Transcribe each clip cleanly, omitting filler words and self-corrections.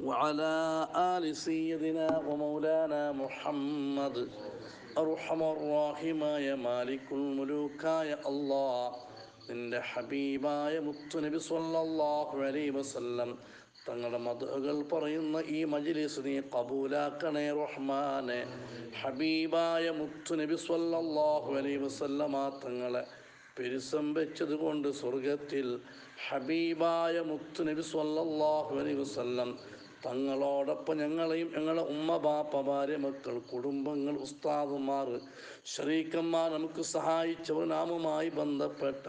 وعلى آل سيدنا ومولانا محمد أرحم الراحماയ മാലിക്കുൽ മുലൂക്കായ അല്ലാഹ്, നിന്റെ ഹബീബായ മുത്തുനബി സ്വല്ലല്ലാഹു അലൈഹി വസല്ലം തങ്ങളുടെ മദ്ഹുകൾ പറയുന്ന ഈ മജ്ലിസ് നീ ഖബൂലാക്കണേ റഹ്മാനെ. ഹബീബായ മുത്തുനബി സ്വല്ലല്ലാഹു അലൈഹി വസല്ലമ തങ്ങളെ പെരുസം വെച്ചതുകൊണ്ട് സ്വർഗത്തിൽ ഹബീബായ മുത്തുനബി സ്വല്ലല്ലാഹു അലൈഹി വസല്ലം തങ്ങളോടൊപ്പം ഞങ്ങളെയും ഞങ്ങളുടെ ഉമ്മ, ബാപ്പ, ഭാര്യ, മക്കൾ, കുടുംബങ്ങൾ, ഉസ്താദുമാർ, ശരീക്കന്മാർ, നമുക്ക് സഹായിച്ചവർ, നാമുമായി ബന്ധപ്പെട്ട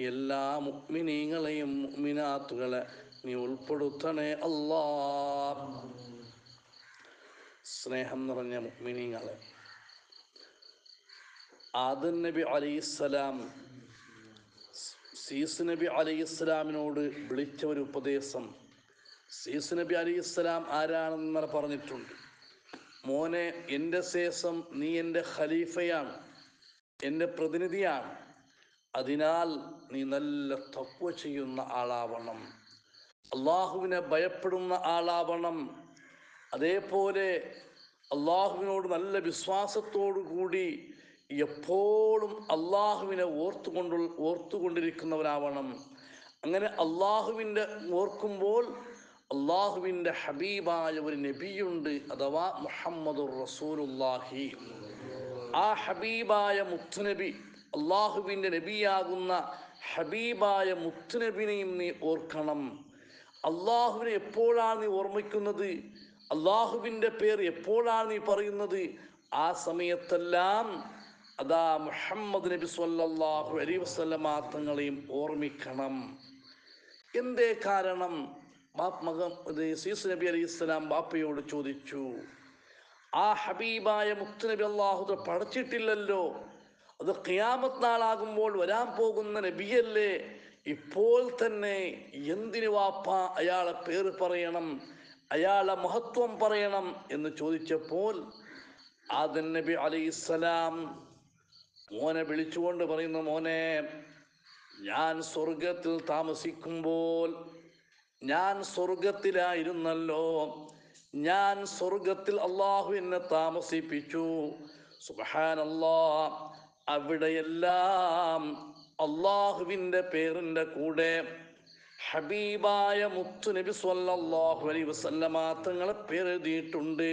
എല്ലാ മുഅ്മിനീങ്ങളെയും മുഅ്മിനാത്തുകളെ നീ ഉൾപ്പെടുത്തണേ അല്ലാ. സ്നേഹം നിറഞ്ഞ മുഅ്മിനീങ്ങളെ, ആദം നബി അലൈഹിസ്സലാം സീസ് നബി അലൈഹിസ്സലാമിനോട് വിളിച്ച ഒരു ഉപദേശം, സീസ് നബി അലൈഹിസ്സലാം ആരാണെന്ന് പറഞ്ഞിട്ടുണ്ട്. മോനെ, എൻ്റെ ശേഷം നീ എൻ്റെ ഖലീഫയാണ്, എൻ്റെ പ്രതിനിധിയാണ്. അതിനാൽ നീ നല്ല തഖ്വ ചെയ്യുന്ന ആളാവണം, അള്ളാഹുവിനെ ഭയപ്പെടുന്ന ആളാവണം. അതേപോലെ അള്ളാഹുവിനോട് നല്ല വിശ്വാസത്തോടു കൂടി എപ്പോഴും അള്ളാഹുവിനെ ഓർത്തുകൊണ്ടിരിക്കുന്നവരാവണം. അങ്ങനെ അള്ളാഹുവിൻ്റെ ഓർക്കുമ്പോൾ അള്ളാഹുവിൻ്റെ ഹബീബായ ഒരു നബിയുണ്ട്, അഥവാ മുഹമ്മദുർ റസൂലുള്ളാഹി. ആ ഹബീബായ മുത്തുനബി, അള്ളാഹുവിൻ്റെ നബിയാകുന്ന ഹബീബായ മുത്തുനബിനെയും നീ ഓർക്കണം. അള്ളാഹുവിനെ എപ്പോഴാണ് നീ ഓർമ്മിക്കുന്നത്, അള്ളാഹുവിൻ്റെ പേര് എപ്പോഴാണ് നീ പറയുന്നത്, ആ സമയത്തെല്ലാം അതാ മുഹമ്മദ് നബി സ്വല്ലല്ലാഹു അലൈഹി വസല്ലമ തങ്ങളെയും ഓർമ്മിക്കണം. എന്തേ കാരണം? സീസ് നബി അലൈഹി സ്വലാം ബാപ്പയോട് ചോദിച്ചു, ആ ഹബീബായ മുത്തുനബി അള്ളാഹു പഠിച്ചിട്ടില്ലല്ലോ, അത് ഖിയാമത്ത് നാളാകുമ്പോൾ വരാൻ പോകുന്ന നബിയല്ലേ, ഇപ്പോൾ തന്നെ എന്തിനു വാപ്പ അയാളെ പേര് പറയണം, അയാളെ മഹത്വം പറയണം എന്ന് ചോദിച്ചപ്പോൾ ആദം നബി അലൈഹിസ്സലാം മോനെ വിളിച്ചുകൊണ്ട് പറയുന്നു, മോനെ, ഞാൻ സ്വർഗത്തിൽ താമസിക്കുമ്പോൾ ഞാൻ സ്വർഗത്തിലായിരുന്നല്ലോ, ഞാൻ സ്വർഗത്തിൽ അള്ളാഹു എന്നെ താമസിപ്പിച്ചു. സുബ്ഹാനല്ലാഹ്, അവിടെയെല്ലാം അള്ളാഹുവിൻ്റെ പേരിൻ്റെ കൂടെ ഹബീബായ മുത്തുനബി സ്വല്ലല്ലാഹു അലൈഹി വസല്ലമ തങ്ങളെ പേരെഴുതിയിട്ടുണ്ട്.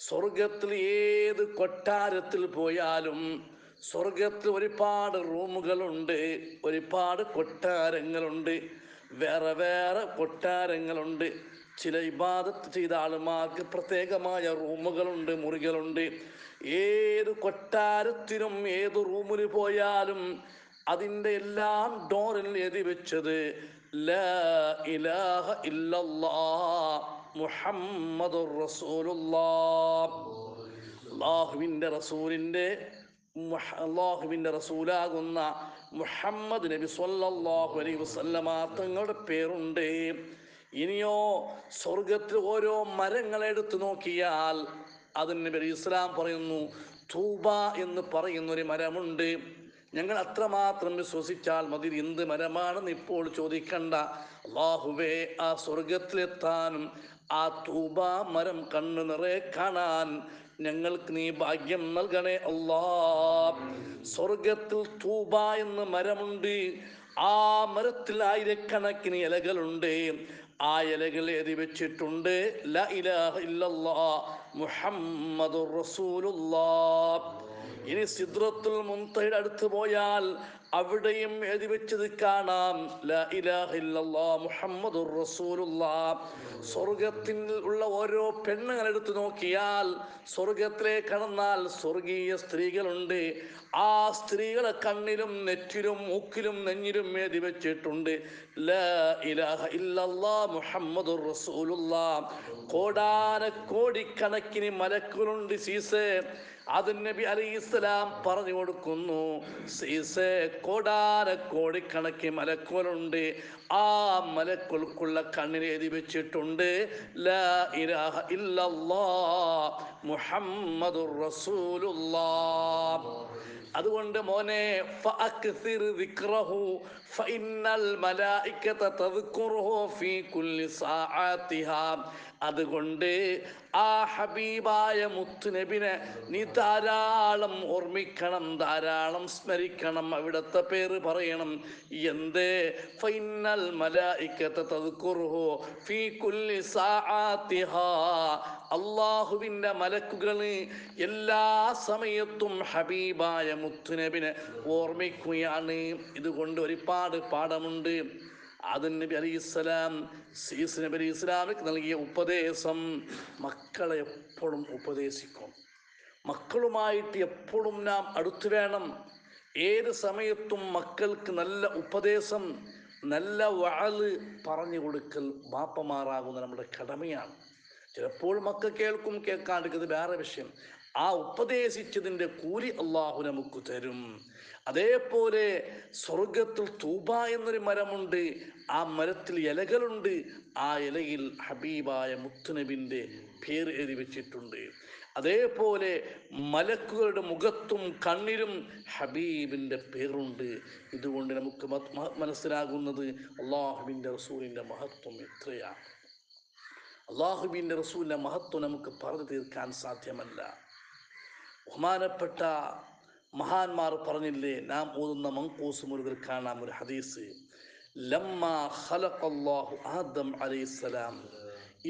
സ്വർഗത്തിൽ ഏത് കൊട്ടാരത്തിൽ പോയാലും സ്വർഗത്തിൽ ഒരുപാട് റൂമുകളുണ്ട്, ഒരുപാട് കൊട്ടാരങ്ങളുണ്ട്, വേറെ വേറെ കൊട്ടാരങ്ങളുണ്ട്. ചില ഇബാദത്ത് ചെയ്ത ആളുമാർക്ക് പ്രത്യേകമായ റൂമുകളുണ്ട്, മുറികളുണ്ട്. ഏത് കൊട്ടാരത്തിനും ഏത് റൂമിൽ പോയാലും അതിൻ്റെ എല്ലാം ഡോറിൽ എഴുതി വെച്ചത് ലാ ഇലാഹ ഇല്ലല്ലാഹ് മുഹമ്മദുർ റസൂലുള്ളാഹ്. അള്ളാഹുവിൻ്റെ റസൂലാകുന്ന മുഹമ്മദ് നബി സ്വല്ലല്ലാഹു അലൈഹി വസല്ലമ തങ്ങളുടെ പേരുണ്ട്. ഇനിയോ സ്വർഗത്തിൽ ഓരോ മരങ്ങളെടുത്ത് നോക്കിയാൽ അതിന് നബി അലൈഹി സ്വലാം പറയുന്നു, തൂബ എന്ന് പറയുന്നൊരു മരമുണ്ട്. ഞങ്ങൾ അത്രമാത്രം വിശ്വസിച്ചാൽ മതി. എന്ത് മരമാണെന്ന് ഇപ്പോൾ ചോദിക്കണ്ട. അല്ലാഹുവേ, ആ സ്വർഗത്തിലെത്താനും ആ തൂബ മരം കണ്ണു നിറയെ കാണാൻ ഞങ്ങൾക്ക് നീ ഭാഗ്യം നൽകണേ അല്ലാ. സ്വർഗത്തിൽ തൂബ എന്ന മരമുണ്ട്. ആ മരത്തിൽ ആയിരക്കണക്കിന് ഇലകളുണ്ട്. ആ ഇലകൾ എഴുതി വെച്ചിട്ടുണ്ട് ലാ ഇലാഹ ഇല്ലല്ലാഹ് മുഹമ്മദുർ റസൂലുള്ളാഹ്. ഇനി സിദ്റത്തുൽ മുൻതഹയുടെ അടുത്ത് പോയാൽ അവിടെയും എഴുതി വെച്ചത് കാണാം ലാ ഇലാഹ ഇല്ലല്ലാഹ് മുഹമ്മദുർ റസൂലുള്ളാഹ്. സ്വർഗത്തിൽ ഉള്ള ഓരോ പെണ്ണുങ്ങളെടുത്ത് നോക്കിയാൽ സ്വർഗത്തിലെ കടന്നാൽ സ്വർഗീയ സ്ത്രീകളുണ്ട്. ആ സ്ത്രീകളെ കണ്ണിലും നെറ്റിലും മൂക്കിലും നെഞ്ഞിലും എഴുതി വെച്ചിട്ടുണ്ട് ലാ ഇലാഹ ഇല്ലല്ലാഹ് മുഹമ്മദുർ റസൂലുള്ളാഹ്. കോടാനക്കോടിക്കണക്കിന് മലക്കുകളുണ്ട് സീസേ. ആദം നബി അലൈഹിസ്സലാം പറഞ്ഞു കൊടുക്കുന്നു, സീസേ, കോടാനക്കോടിക്കണക്കിന് മലക്കുകളുണ്ട്. ആ മലക്കുകൾക്കുള്ള കണ്ണിൽ എഴുതി വെച്ചിട്ടുണ്ട് ലാ ഇലാഹ ഇല്ലല്ലാഹ് മുഹമ്മദുർ റസൂലുള്ളാഹ്. അതുകൊണ്ട് മോനെ ഫഅക്സിർ ദിക്റഹു ഫഇന്നൽ മലായികത തദ്കുറുഹു ഫീ കുല്ലി സആതിഹാ. അതുകൊണ്ട് ആ ഹബീബായ മുത്തുനബിനെ നീ ധാരാളം ഓർമ്മിക്കണം, ധാരാളം സ്മരിക്കണം, അവിടുത്തെ പേര് പറയണം. എന്തേ? ഫഇന്നൽ മലായികത തദ്കുറുഹു ഫീ കുല്ലി സആതിഹാ. അള്ളാഹുവിൻ്റെ മലക്കുകൾ എല്ലാ സമയത്തും ഹബീബായ മുത്തുനബിനെ ഓർമ്മിക്കുകയാണ്. ഇതുകൊണ്ട് ഒരുപാട് പാഠമുണ്ട്. ആദം നബി അലൈഹിസ്സലാം സീസ് നബി അലൈഹി ഇസ്ലാമിക്ക് നൽകിയ ഉപദേശം, മക്കളെ എപ്പോഴും ഉപദേശിക്കും. മക്കളുമായിട്ട് എപ്പോഴും നാം അടുത്തു വേണം. ഏത് സമയത്തും മക്കൾക്ക് നല്ല ഉപദേശം, നല്ല വഅള് പറഞ്ഞു കൊടുക്കൽ ബാപ്പമാറാകുന്ന നമ്മുടെ കടമയാണ്. ചിലപ്പോൾ മക്കൾ കേൾക്കും, കേൾക്കാണ്ടിരിക്കുന്നത് വേറെ വിഷയം. ആ ഉപദേശിച്ചതിൻ്റെ കൂലി അള്ളാഹു നമുക്ക് തരും. അതേപോലെ സ്വർഗത്തിൽ തൂബ എന്നൊരു മരമുണ്ട്. ആ മരത്തിൽ ഇലകളുണ്ട്. ആ ഇലയിൽ ഹബീബായ മുത്തുനബിൻ്റെ പേര് എഴുതി വെച്ചിട്ടുണ്ട്. അതേപോലെ മലക്കുകളുടെ മുഖത്തും കണ്ണിലും ഹബീബിൻ്റെ പേരുണ്ട്. ഇതുകൊണ്ട് നമുക്ക് മനസ്സിലാകുന്നത് അള്ളാഹുവിൻ്റെ റസൂലിൻ്റെ മഹത്വം എത്രയാണ്. അള്ളാഹുവിൻ്റെ റസൂലിൻ്റെ മഹത്വം നമുക്ക് പറഞ്ഞു തീർക്കാൻ സാധ്യമല്ല. ബഹുമാനപ്പെട്ട മഹാന്മാർ പറഞ്ഞില്ലേ, നാം ഓതുന്ന മങ്കൂസ് മുരുകൽ കാണാം ഒരു ഹദീസ്. ലമ്മാ ഖലഖല്ലാഹു ആദം അലൈഹിസ്സലാം,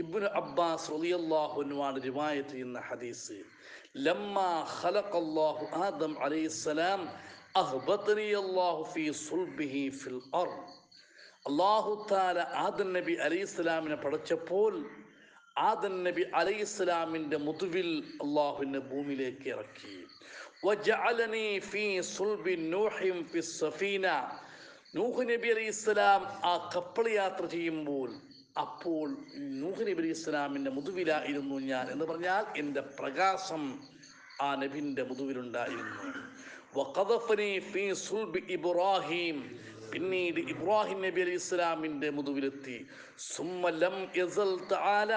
ഇബ്നു അബ്ബാസ് റളിയല്ലാഹു അൻഹു റിവായത്ത് ചെയ്യുന്ന ഹദീസ്. ലമ്മാ ഖലഖല്ലാഹു ആദം അലൈഹിസ്സലാം അഹ്ബതനി അല്ലാഹു ഫീ സുൽബിഹി ഫിൽ അർദ്. അല്ലാഹു തആല ആദം നബി അലൈഹിസ്സലാമിനെ പടച്ചപ്പോൾ ആദം നബി അലൈഹിസ്സലാമിൻ്റെ മുതുവിൽ അള്ളാഹുവിനെ ഭൂമിയിലേക്ക് ഇറക്കി. വജഅലനി ഫീ സുൽബി നൂഹിൻ ഫി സഫീന. നൂഹ് നബി അലൈഹിസ്സലാം ആ കപ്പൽ യാത്ര ചെയ്യുമ്പോൾ അപ്പോൾ നൂഹ് നബി അലൈഹിസ്സലാമിൻ്റെ മുതുവിലായിരുന്നു ഞാൻ. എന്ന് പറഞ്ഞാൽ എൻ്റെ പ്രകാശം ആ നബിൻ്റെ മുതുവിലുണ്ടായിരുന്നു. വഖദഫനി ഫീ സുൽബി ഇബ്രാഹിം. പിന്നീട് ഇബ്രാഹിം നബി അലൈഹി ഇസ്ലാമിൻ്റെ മുതുവിലെത്തി. സുമ്മ ലം യസൽ തആല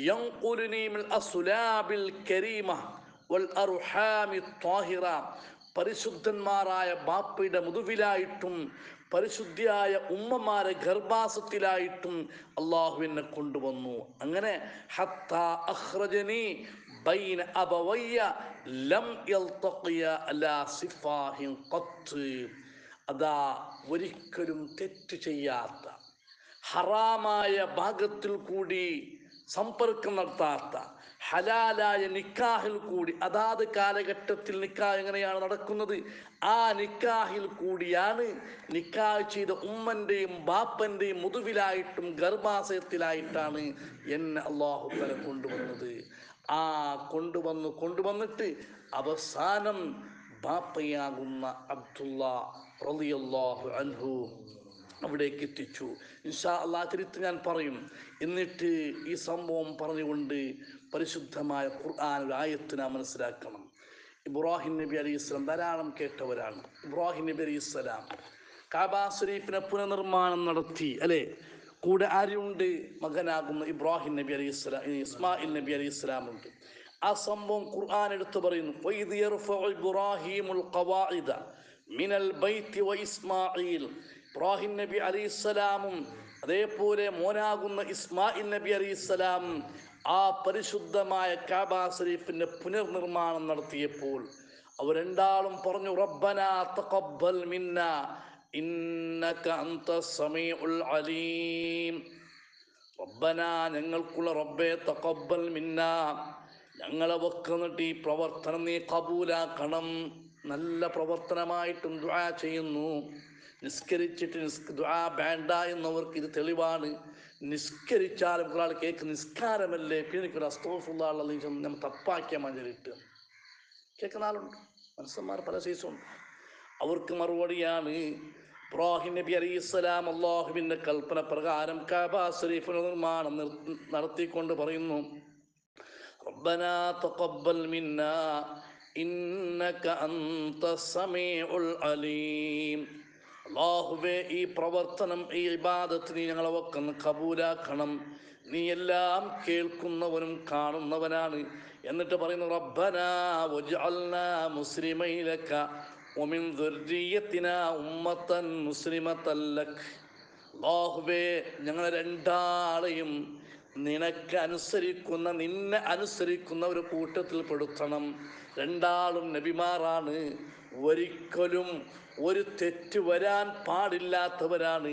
യൻഖുലുനി മിൻ അസ്ലാബിൽ കരീമ വൽ അർഹാമി ത്വാഹിറ. പരിശുദ്ധന്മാരായ ബാപ്പയുടെ മുതുവിലായിട്ടും പരിശുദ്ധിയായ ഉമ്മമാരെ ഗർഭാസത്തിലായിട്ടും അള്ളാഹു എന്നെ കൊണ്ടുവന്നു. അങ്ങനെ ഹത്താ അഖ്റജനി ബൈന അബവയ്യ ലം യൽതഖിയ അലാ സിഫാഹിൻ ഖത്ത്. അതാ ഒരിക്കലും തെറ്റ് ചെയ്യാത്ത, ഹറാമായ ഭാഗത്തിൽ കൂടി സമ്പർക്കം നടത്താത്ത, ഹലാലായ നിക്കാഹിൽ കൂടി, അതാത് കാലഘട്ടത്തിൽ നിക്കാഹ് എങ്ങനെയാണ് നടക്കുന്നത്, ആ നിക്കാഹിൽ കൂടിയാണ് നിക്കാഹ് ചെയ്ത ഉമ്മൻ്റെയും ബാപ്പൻ്റെയും മുതുവിലായിട്ടും ഗർഭാശയത്തിലായിട്ടാണ് എന്നെ അള്ളാഹു തആല കൊണ്ടുവന്നത്. ആ കൊണ്ടുവന്നിട്ട് അവസാനം ബാപ്പയാകുന്ന അബ്ദുള്ള റളിയല്ലാഹു അൻഹു അവിടേക്ക് എത്തിച്ചു. ഇൻഷാ അല്ലാഹ് തിരുത്ത് ഞാൻ പറയും. എന്നിട്ട് ഈ സംഭവം പറഞ്ഞുകൊണ്ട് പരിശുദ്ധമായ ഖുർആൻ ഒരു ആയത്ത് നാം മനസ്സിലാക്കണം. ഇബ്രാഹിം നബി അലൈഹി സ്വലാം ധാരാളം കേട്ടവരാണ്. ഇബ്രാഹിം നബി അലൈഹി സ്വലാം കഅബ ശരീഫിനെ പുനർനിർമ്മാണം നടത്തി, അല്ലേ? കൂടെ ആരുണ്ട്? മകനാകുന്ന ഇബ്രാഹിം നബി അലൈഹി സ്വലാം, ഇസ്മായിൽ നബി അലൈഹി സ്വലാം ഉണ്ട്. ആ സംഭവം ഖുർആൻ എടുത്തു പറയുന്നു. വഇദ് യർഫഉ ഇബ്രാഹീമുൽ ഖവാഇദ മിനൽ ബൈത്തി വ ഇസ്മാഈൽ. ഇബ്രാഹിം നബി അലൈഹിസ്സലാമും അതേപോലെ മോനാകുന്ന ഇസ്മായിൽ നബി അലൈഹിസ്സലാം ആ പരിശുദ്ധമായ കഅബ ശരീഫിൻ്റെ പുനർനിർമ്മാണം നടത്തിയപ്പോൾ അവർ രണ്ടാളും പറഞ്ഞു, റബ്ബനാ തഖബ്ബൽ മിന്നാ ഇന്നക അൻതസ് സമീഉൽ അലീം. റബ്ബന, ഞങ്ങൾക്കുള്ള റബ്ബേ, തഖബ്ബൽ മിന്നാ, ഞങ്ങളെ വെക്കുന്നിട്ട് ഈ പ്രവർത്തനം നീ കബൂലാക്കണം. നല്ല പ്രവർത്തനമായിട്ടും ദുആ ചെയ്യുന്നു. നിസ്കരിച്ചിട്ട് ദുആ വേണ്ട എന്നവർക്ക് ഇത് തെളിവാണ്. നിസ്കരിച്ചാലും ഒരാൾ കേൾക്ക് നിസ്കാരമല്ലേ, പിന്നെ എനിക്കൊരു അസ്തഗ്ഫിറുല്ലാഹ് നമ്മൾ തപ്പാക്കിയാൽ മഞ്ചലിട്ട് കേൾക്കുന്ന ആളുണ്ട്. മനുഷ്യന്മാർ പല സൈസുണ്ട്. അവർക്ക് മറുപടിയാണ് ഇബ്രാഹിം നബി അലൈഹിസ്സലാം അള്ളാഹുവിൻ്റെ കൽപ്പന പ്രകാരം കഅബ ശരീഫിന്റെ നിർമ്മാണം നടത്തിക്കൊണ്ട് പറയുന്നു, റബ്ബനാ തഖബ്ബൽ മിന്നാ ഇന്നക അൻതസ് സമീഉൽ അലീം. അല്ലാഹുവേ, ഈ പ്രവർത്തനം, ഈ ഇബാദത്ത് നീ ഞങ്ങളെ വക്കന്ന് കബൂലാക്കണം. നീ എല്ലാം കേൾക്കുന്നവനും കാണുന്നവനാണ്. എന്നിട്ട് പറയുന്നു, റബ്ബനാ വജ്അൽനാ മുസ്ലിമൈന ലക വമിൻ ദുർരിയത്തിനാ ഉമ്മത്തൻ മുസ്ലിമത്തൻ ലക്. അല്ലാഹുവേ, ഞങ്ങൾ രണ്ടാളെയും നിനക്ക് അനുസരിക്കുന്ന, നിന്നെ അനുസരിക്കുന്ന ഒരു കൂട്ടത്തിൽ പെടുത്തണം. രണ്ടാളും നബിമാരാണ്, ഒരിക്കലും ഒരു തെറ്റ് വരാൻ പാടില്ലാത്തവരാണ്.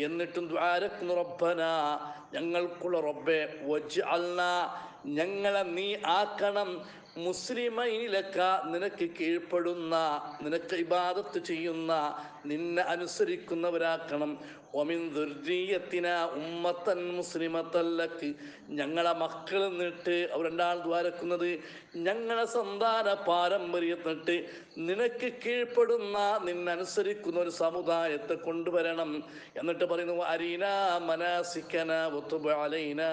എന്നിട്ടും ദ്വാരക്കുന്നു, റബ്ബന, ഞങ്ങൾക്കുള്ള റബ്ബെ, വജ്അൽനാ, ഞങ്ങളെ നീ ആക്കണം, മുസ്ലിമൈനിലക്ക, നിനക്ക് കീഴ്പ്പെടുന്ന, നിനക്ക് ഇബാദത്ത് ചെയ്യുന്ന, നിന്നെ അനുസരിക്കുന്നവരാക്കണം. ഒമിൻ ദുർരിയത്തിനാ ഉമ്മത്തൻ മുസ്ലിമത്തൻ ലക്, ഞങ്ങളെ മക്കൾ നിന്നിട്ട് അവർ രണ്ടാൾ ദ്വാരക്കുന്നത്, ഞങ്ങളെ സന്താന പാരമ്പര്യത്തിട്ട് നിനക്ക് കീഴ്പ്പെടുന്ന, നിന്നനുസരിക്കുന്ന ഒരു സമുദായത്തെ കൊണ്ടുവരണം. എന്നിട്ട് പറയുന്നു, അരീനാ മനാസിക്കന വതുബ് അലൈനാ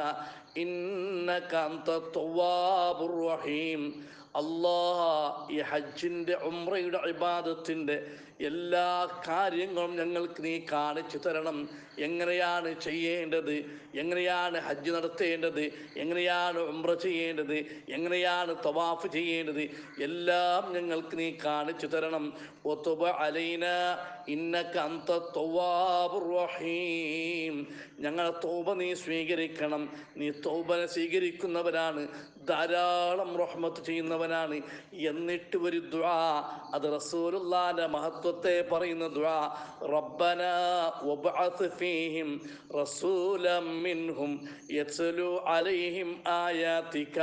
ഇന്നക അൻത തവ്വാബുർ റഹീം. അല്ലാഹ്, ഈ ഹജ്ജിൻ്റെ ഉംറയുടെ ഇബാദത്തിൻ്റെ എല്ലാ കാര്യങ്ങളും ഞങ്ങൾക്ക് നീ കാണിച്ചു തരണം. എങ്ങനെയാണ് ചെയ്യേണ്ടത്, എങ്ങനെയാണ് ഹജ്ജ് നടത്തേണ്ടത്, എങ്ങനെയാണ് ഉംറ ചെയ്യേണ്ടത്, എങ്ങനെയാണ് തവാഫ് ചെയ്യേണ്ടത്, എല്ലാം ഞങ്ങൾക്ക് നീ കാണിച്ചു തരണം. വതുബ് അലൈനാ ഇന്നക അൻത തവ്വാബുർ റഹീം. ഞങ്ങളെ തൗബ നീ സ്വീകരിക്കണം. നീ തൗബനെ സ്വീകരിക്കുന്നവനാണ്, ധാരാളം റഹ്മത്ത് ചെയ്യുന്നവനാണ്. എന്നിട്ട് ഒരു ദുആ, അത് റസൂലുള്ളാഹിന്റെ മഹത്വത്തെ പറയുന്ന ദുആ, റബ്ബനാ വബ്അത്ത് ഫീഹിം റസൂലൻ മിൻഹും യത്ലു അലൈഹിം ആയാതിക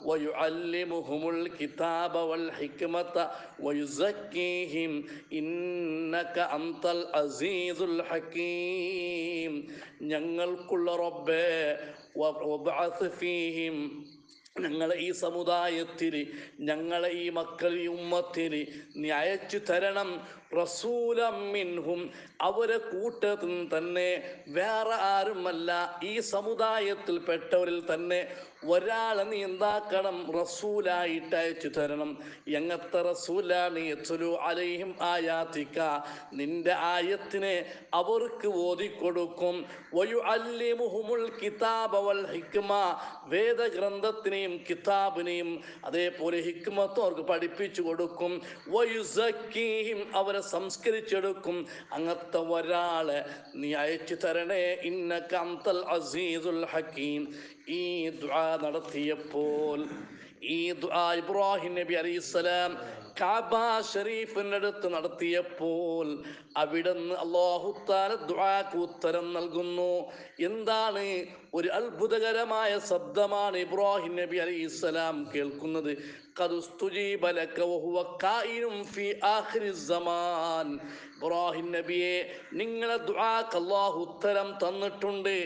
വയുഅല്ലിമുഹുമുൽ കിതാബ വൽ ഹിക്മത വയുസക്കീഹിം ഇന്നക അൻതൽ അസീസുൽ ഹകീം. ഞങ്ങൾക്കുള്ള റബ്ബേ, വബ്അത്ത് ഫീഹിം, ഞങ്ങളെ ഈ സമുദായത്തിൽ, ഞങ്ങളെ ഈ മക്കൾ, ഈ ഉമ്മത്തിൽ നീ അയച്ചു തരണം, റസൂലൻ മിൻഹും, അവരെ കൂട്ടത്തിൽ തന്നെ, വേറെ ആരുമല്ല, ഈ സമുദായത്തിൽപ്പെട്ടവരിൽ തന്നെ ഒരാളെ നീ എന്താക്കണം, റസൂലായിട്ട് അയച്ചു തരണം. എങ്ങനത്തെ റസൂലാണ്? യത്ലു അലൈഹിം ആയാതിക, നിന്റെ ആയത്തിനെ അവർക്ക് ഓതിക്കൊടുക്കും. വയുഅല്ലിമുഹുമുൽ കിതാബ വൽ ഹിക്മ, വേദഗ്രന്ഥത്തിനെയും കിതാബിനെയും അതേപോലെ ഹിക്മത്തും അവർക്ക് പഠിപ്പിച്ചു കൊടുക്കും. വയുസക്കീഹിം, അവരെ സംസ്കരിച്ചെടുക്കും. അങ്ങനത്തെ ഒരാളെ നീ അയച്ചു തരണേ. ഇന്നക അൻതൽ അസീസുൽ ഹകീം. ഈ ദുആ നടത്തിയപ്പോൾ, ഈ ദുആ ഇബ്രാഹിം നബി അലൈഹിസ്സലാം കഅബ ഷരീഫിൻ്റെ അടുത്ത് നടത്തിയപ്പോൾ, അവിടുന്ന് അല്ലാഹു തആല ദുആക്ക് ഉത്തരം നൽകുന്നു. എന്താണ്? ഒരു അത്ഭുതകരമായ ശബ്ദമാണ് ഇബ്രാഹിം നബി അലൈഹിസ്സലാം കേൾക്കുന്നത്. ഖദ് ഉസ്തുജീബ ലക വഹുവ കായിനും ഫീ ആഖിരിസ് സമാൻ. ഇബ്രാഹിം നബിയെ, നിങ്ങളെ ദുആക്ക് അല്ലാഹു ഉത്തരം തന്നിട്ടുണ്ട്.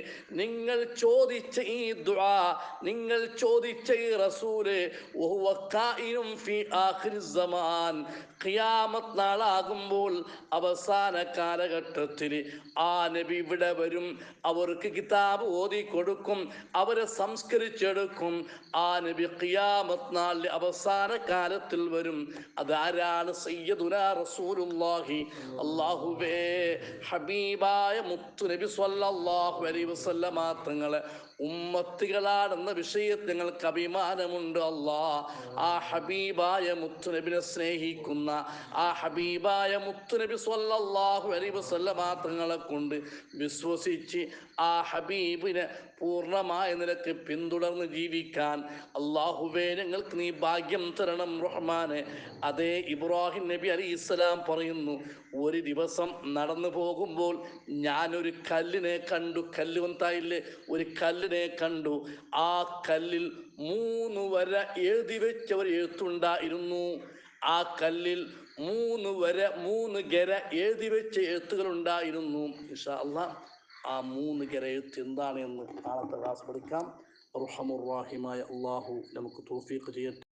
നിങ്ങൾ ചോദിച്ച ഈ ദുആ, നിങ്ങൾ ചോദിച്ച ഈ റസൂല്, വഹുവ കായിനും ഫീ ആഖിരിസ് സമാൻ, ഖിയാമത്ത് നാളാകുമ്പോൾ, അവസാന കാലഘട്ടത്തിൽ ആ നബി ഇവിടെ വരും. അവർക്ക് കിതാബ് ഓതി കൊടുക്കും, അവരെ സംസ്കരിച്ചെടുക്കും. ആ നബി ഖിയാമത്ത് നാളിൽ അവസാന കാലത്തിൽ വരും. അതാരാണ്? സയ്യിദുനാ റസൂലുള്ളാഹി. അല്ലാഹുവേ, ഹബീബായ മുത്തു നബി സ്വല്ലല്ലാഹു അലൈഹി വസല്ലമ തങ്ങളെ ഉമ്മത്തികളാണെന്ന വിഷയത്തിൽ ഞങ്ങൾക്ക് അഭിമാനമുണ്ട്. അല്ലാ, ആ ഹബീബായ മുത്തുനബിനെ സ്നേഹിക്കുന്ന, ആ ഹബീബായ മുത്തുനബി സ്വല്ലല്ലാഹു അലൈഹി വസല്ലമ തങ്ങളെ കൊണ്ട് വിശ്വസിച്ച് ആ ഹബീബിനെ പൂർണ്ണമായ നിലക്ക് പിന്തുടർന്ന് ജീവിക്കാൻ അല്ലാഹുവേ, ഞങ്ങൾക്ക് നീ ഭാഗ്യം തരണം റഹ്മാനെ. അതേ ഇബ്രാഹിം നബി അലൈഹിസ്സലാം പറയുന്നു, ഒരു ദിവസം നടന്നു പോകുമ്പോൾ ഞാനൊരു കല്ലിനെ കണ്ടു. കല്ല് വന്തായില്ലേ, ഒരു കല്ലിനെ കണ്ടു. ആ കല്ലിൽ 3 വര എഴുതി വെച്ച ഒരു എഴുത്തുണ്ടായിരുന്നു. ആ കല്ലിൽ 3 വര, 3 ഗര എഴുതി വെച്ച എഴുത്തുകൾ ഉണ്ടായിരുന്നു. ഇൻഷാ അല്ലാഹ് ആ 3 ഗര എഴുത്ത് എന്താണ് എന്ന് നാളത്തെ ക്ലാസ് പഠിക്കാം. അർഹമുർ റഹീമായ അല്ലാഹു നമുക്ക് തൗഫീഖ് ചെയ്യട്ടെ.